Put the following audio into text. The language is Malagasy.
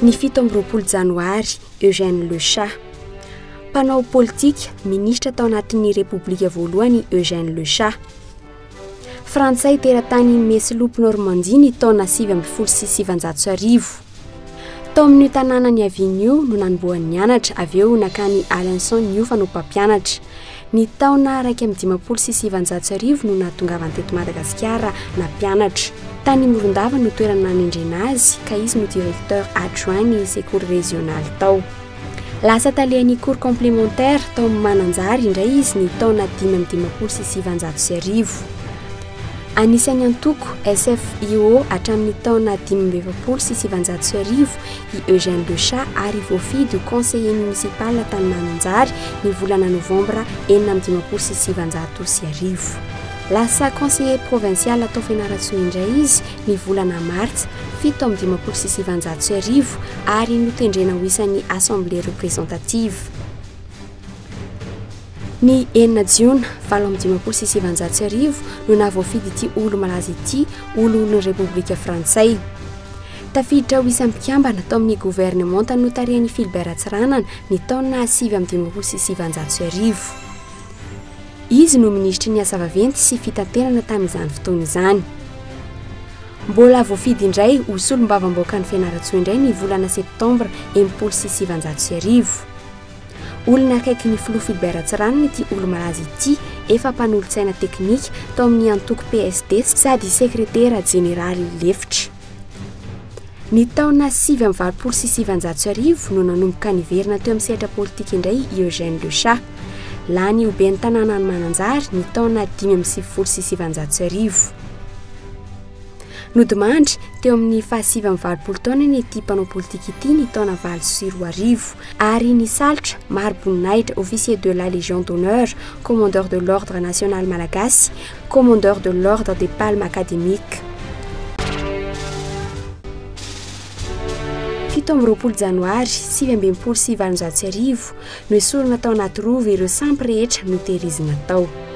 Ny 7 janoary Eugène Lechat. Mpanao politika, ministra tao anatin'ny repoblika voalohany Eugène Lechat. Frantsay teratany Mesilopy Normandie ny taona 1979. Tao amin'ny tanàna ny Avignon no nanombohan'ny nianatra, avy eo nakany Alençon Niofa no mpampianatra. Ny taona 1979 no natongavany teto Madagasikara nampianatra. Tany Morondava no toerana nanendrena azy ka izy no directeur adjoint ny secours régional tao. Lasa talehan'ny cours complémentaire tao Mananjary indray izy ny taona 1979. Anisan'ny antoko SFIO hatramin'ny taona 1979 i Eugène Lechat ary voafidy ho conseiller municipal tany Mananjary ny volana novambra 1979. Lasa conseiller provincial tao Fianarantsoa indray izy ny volana martsa 1979 ary notendrena ho isan'ny assemblée représentative. Ny 9 jiona 1979 no navoafidy ity olo malaza ity olo Repoblika Frantsay. Tafiditra ho isam-pikambana tao amin'ny gouvernement tany notarihany Philbert Ratsiranana ny taona 1979. Izy no ministry ny asa vaventy sy fitanterana tamin'izany fotoana izany. Mbola voafidy indray ho solom-bavamboaka ny Fianarantsoa indray ny volana septambra 1979. Olona akaiky ny filoha Philbert Ratsiranana ity olo malaza ity efa mpanolotsaina teknika tao amin'ny antoko PSD sady sekretera jeneraly lefitra. Ny taona 1979 no nanomboka niverina teo amin'ny sehatra politika indray Eugène Lechat. Lany ho ben'ny tanàna ny Mananjary ny taona 1979. Nodimandry teo amin'ny 720 taona ny ity mpanao politika ity ny taona 20 ary nisalotra Mari-Boninahitra officier de la Légion d'honneur, commandeur de l'ordre national malagasy, commandeur de l'ordre des palmes académiques. 7 janoary 1979 no esorina tao anaty rova ireo sampy rehetra no tehirizina tao.